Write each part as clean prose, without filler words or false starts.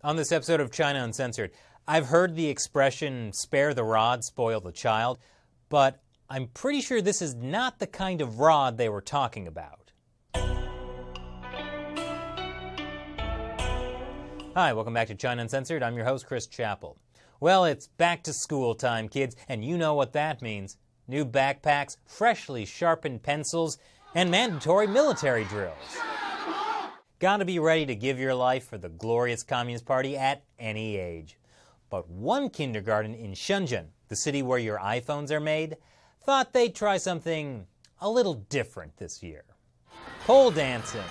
On this episode of China Uncensored, I've heard the expression, spare the rod, spoil the child, but I'm pretty sure this is not the kind of rod they were talking about. Hi, welcome back to China Uncensored. I'm your host, Chris Chappell. Well, it's back to school time, kids, and you know what that means. New backpacks, freshly sharpened pencils, and mandatory military drills. Gotta be ready to give your life for the glorious Communist Party at any age. But one kindergarten in Shenzhen, the city where your iPhones are made, thought they'd try something a little different this year. Pole dancing.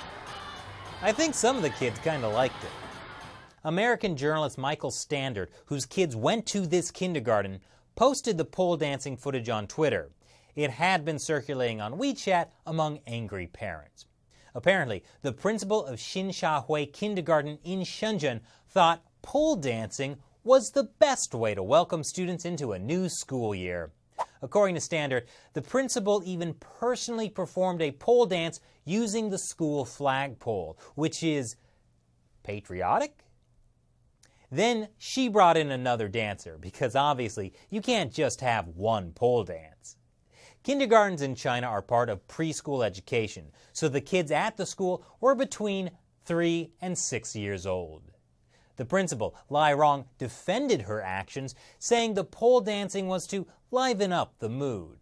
I think some of the kids kinda liked it. American journalist Michael Standard, whose kids went to this kindergarten, posted the pole dancing footage on Twitter. It had been circulating on WeChat among angry parents. Apparently, the principal of Xinshahui Kindergarten in Shenzhen thought pole dancing was the best way to welcome students into a new school year. According to Standard, the principal even personally performed a pole dance using the school flagpole, which is patriotic? Then she brought in another dancer, because obviously you can't just have one pole dance. Kindergartens in China are part of preschool education, so the kids at the school were between 3 and 6 years old. The principal, Lai Rong, defended her actions, saying the pole dancing was to liven up the mood.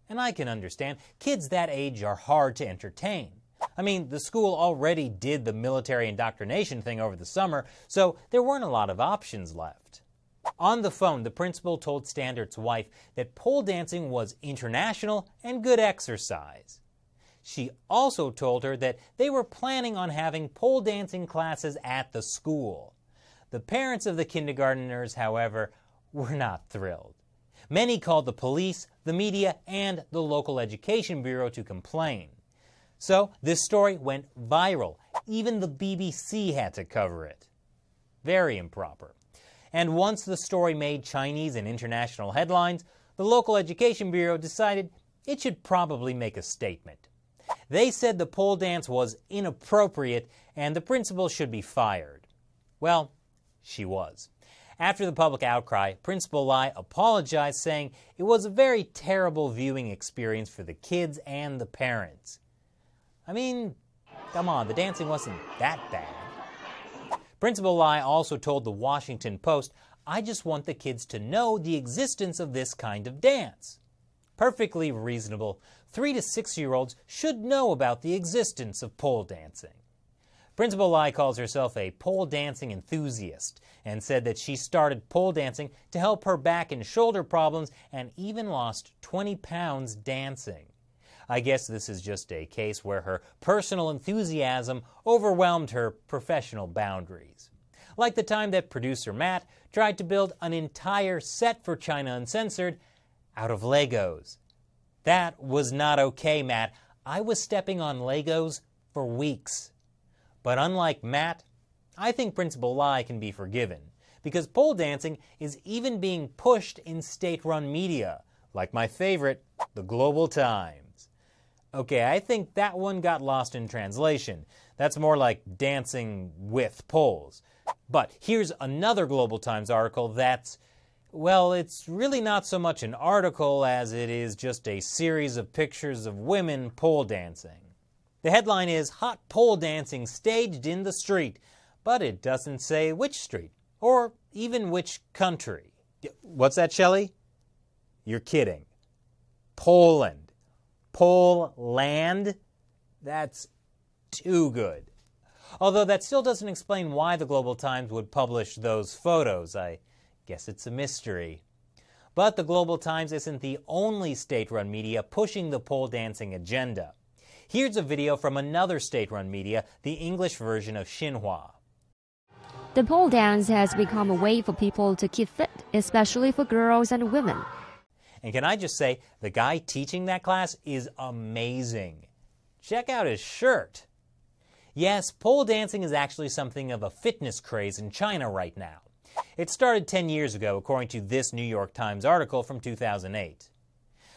And I can understand, kids that age are hard to entertain. I mean, the school already did the military indoctrination thing over the summer, so there weren't a lot of options left. On the phone, the principal told Standard's wife that pole dancing was international and good exercise. She also told her that they were planning on having pole dancing classes at the school. The parents of the kindergarteners, however, were not thrilled. Many called the police, the media, and the local education bureau to complain. So this story went viral. Even the BBC had to cover it. Very improper. And once the story made Chinese and international headlines, the local education bureau decided it should probably make a statement. They said the pole dance was inappropriate and the principal should be fired. Well, she was. After the public outcry, Principal Lai apologized, saying it was a very terrible viewing experience for the kids and the parents. I mean, come on, the dancing wasn't that bad. Principal Lai also told the Washington Post, "I just want the kids to know the existence of this kind of dance." Perfectly reasonable. 3 to 6-year-olds should know about the existence of pole dancing. Principal Lai calls herself a pole dancing enthusiast and said that she started pole dancing to help her back and shoulder problems and even lost 20 pounds dancing. I guess this is just a case where her personal enthusiasm overwhelmed her professional boundaries. Like the time that producer Matt tried to build an entire set for China Uncensored out of Legos. That was not okay, Matt. I was stepping on Legos for weeks. But unlike Matt, I think Principal Lai can be forgiven, because pole dancing is even being pushed in state-run media, like my favorite, the Global Times. Okay, I think that one got lost in translation. That's more like dancing with poles. But here's another Global Times article that's, well, it's really not so much an article as it is just a series of pictures of women pole dancing. The headline is, "Hot Pole Dancing Staged in the Street," but it doesn't say which street, or even which country. What's that, Shelley? You're kidding. Poland. Poland? That's too good. Although that still doesn't explain why the Global Times would publish those photos. I guess it's a mystery. But the Global Times isn't the only state-run media pushing the pole dancing agenda. Here's a video from another state-run media, the English version of Xinhua. The pole dance has become a way for people to keep fit, especially for girls and women. And can I just say, the guy teaching that class is amazing. Check out his shirt. Yes, pole dancing is actually something of a fitness craze in China right now. It started 10 years ago, according to this New York Times article from 2008.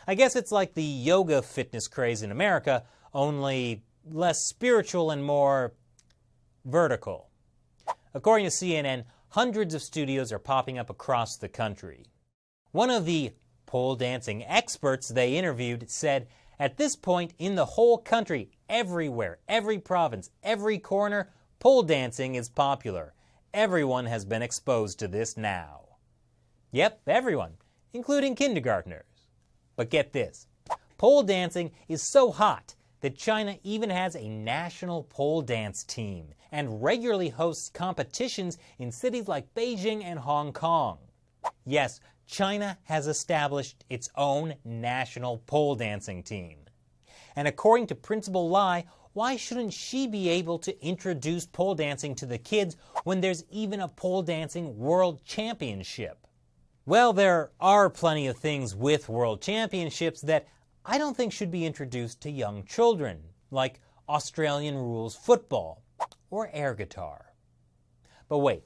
I guess it's like the yoga fitness craze in America, only less spiritual and more vertical. According to CNN, hundreds of studios are popping up across the country. One of the pole dancing experts they interviewed said, at this point in the whole country, everywhere, every province, every corner, pole dancing is popular. Everyone has been exposed to this now. Yep, everyone, including kindergartners. But get this, pole dancing is so hot that China even has a national pole dance team and regularly hosts competitions in cities like Beijing and Hong Kong. Yes, China has established its own national pole dancing team. And according to Principal Lai, why shouldn't she be able to introduce pole dancing to the kids when there's even a pole dancing world championship? Well, there are plenty of things with world championships that I don't think should be introduced to young children, like Australian rules football or air guitar. But wait,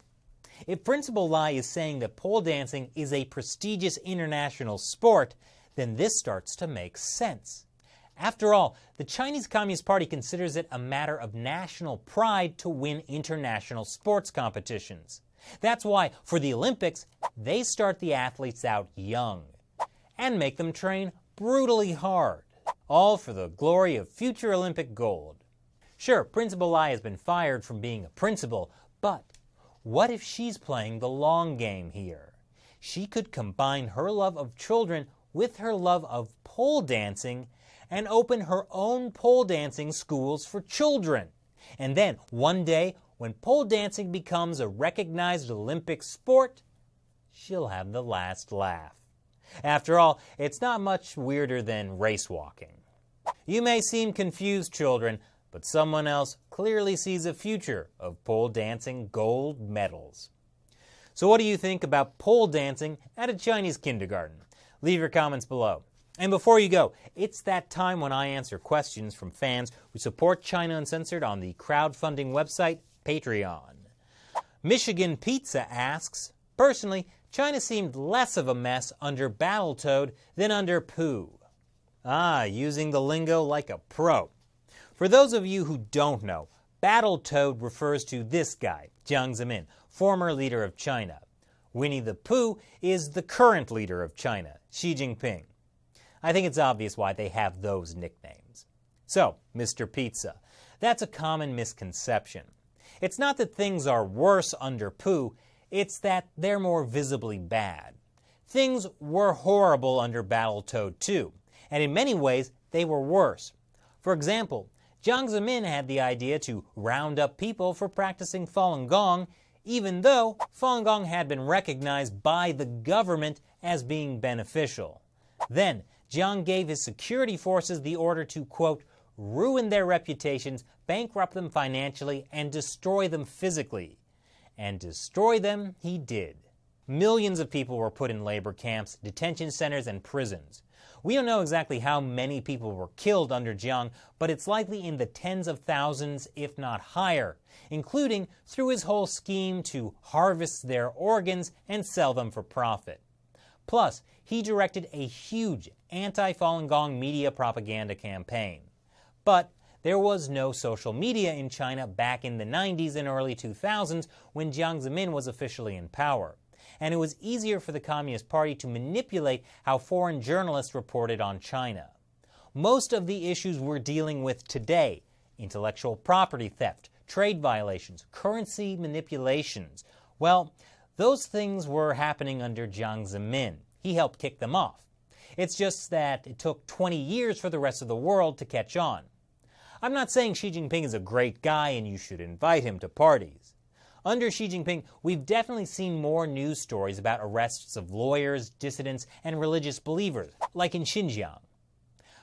if Principal Lai is saying that pole dancing is a prestigious international sport, then this starts to make sense. After all, the Chinese Communist Party considers it a matter of national pride to win international sports competitions. That's why, for the Olympics, they start the athletes out young and make them train brutally hard, all for the glory of future Olympic gold. Sure, Principal Lai has been fired from being a principal, but what if she's playing the long game here? She could combine her love of children with her love of pole dancing and open her own pole dancing schools for children. And then, one day, when pole dancing becomes a recognized Olympic sport, she'll have the last laugh. After all, it's not much weirder than race walking. You may seem confused, children, but someone else clearly sees a future of pole dancing gold medals. So what do you think about pole dancing at a Chinese kindergarten? Leave your comments below. And before you go, it's that time when I answer questions from fans who support China Uncensored on the crowdfunding website Patreon. Michigan Pizza asks, personally, China seemed less of a mess under Battletoad than under Pooh. Ah, using the lingo like a pro. For those of you who don't know, Battletoad refers to this guy, Jiang Zemin, former leader of China. Winnie the Pooh is the current leader of China, Xi Jinping. I think it's obvious why they have those nicknames. So, Mr. Pizza, that's a common misconception. It's not that things are worse under Pooh, it's that they're more visibly bad. Things were horrible under Battletoad too, and in many ways they were worse. For example, Jiang Zemin had the idea to round up people for practicing Falun Gong, even though Falun Gong had been recognized by the government as being beneficial. Then, Jiang gave his security forces the order to, quote, ruin their reputations, bankrupt them financially, and destroy them physically. And destroy them he did. Millions of people were put in labor camps, detention centers, and prisons. We don't know exactly how many people were killed under Jiang, but it's likely in the tens of thousands, if not higher, including through his whole scheme to harvest their organs and sell them for profit. Plus, he directed a huge anti-Falun Gong media propaganda campaign. But there was no social media in China back in the 90s and early 2000s when Jiang Zemin was officially in power. And it was easier for the Communist Party to manipulate how foreign journalists reported on China. Most of the issues we're dealing with today, intellectual property theft, trade violations, currency manipulations, well, those things were happening under Jiang Zemin. He helped kick them off. It's just that it took 20 years for the rest of the world to catch on. I'm not saying Xi Jinping is a great guy and you should invite him to parties. Under Xi Jinping, we've definitely seen more news stories about arrests of lawyers, dissidents, and religious believers, like in Xinjiang.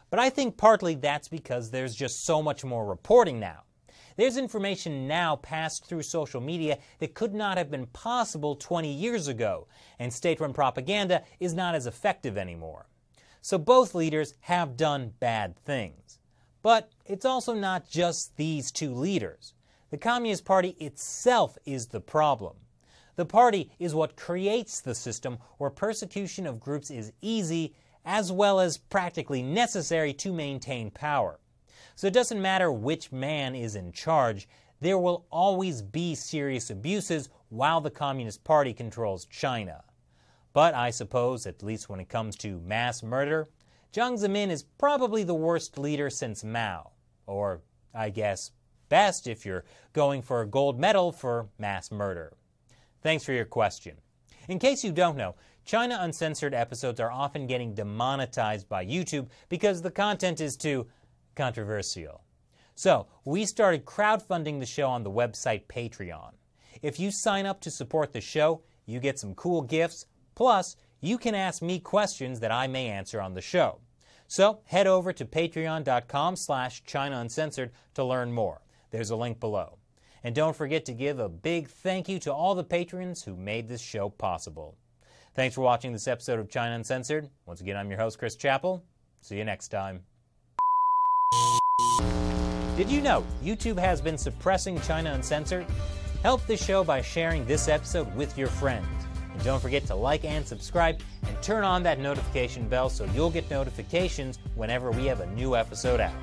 But I think partly that's because there's just so much more reporting now. There's information now passed through social media that could not have been possible 20 years ago, and state-run propaganda is not as effective anymore. So both leaders have done bad things. But it's also not just these two leaders. The Communist Party itself is the problem. The party is what creates the system where persecution of groups is easy as well as practically necessary to maintain power. So it doesn't matter which man is in charge, there will always be serious abuses while the Communist Party controls China. But I suppose, at least when it comes to mass murder, Jiang Zemin is probably the worst leader since Mao. Or, I guess, best if you're going for a gold medal for mass murder. Thanks for your question. In case you don't know, China Uncensored episodes are often getting demonetized by YouTube because the content is too controversial. So, we started crowdfunding the show on the website Patreon. If you sign up to support the show, you get some cool gifts, plus you can ask me questions that I may answer on the show. So, head over to patreon.com/China Uncensored to learn more. There's a link below. And don't forget to give a big thank you to all the patrons who made this show possible. Thanks for watching this episode of China Uncensored. Once again, I'm your host, Chris Chappell. See you next time. Did you know YouTube has been suppressing China Uncensored? Help the show by sharing this episode with your friends. And don't forget to like and subscribe and turn on that notification bell so you'll get notifications whenever we have a new episode out.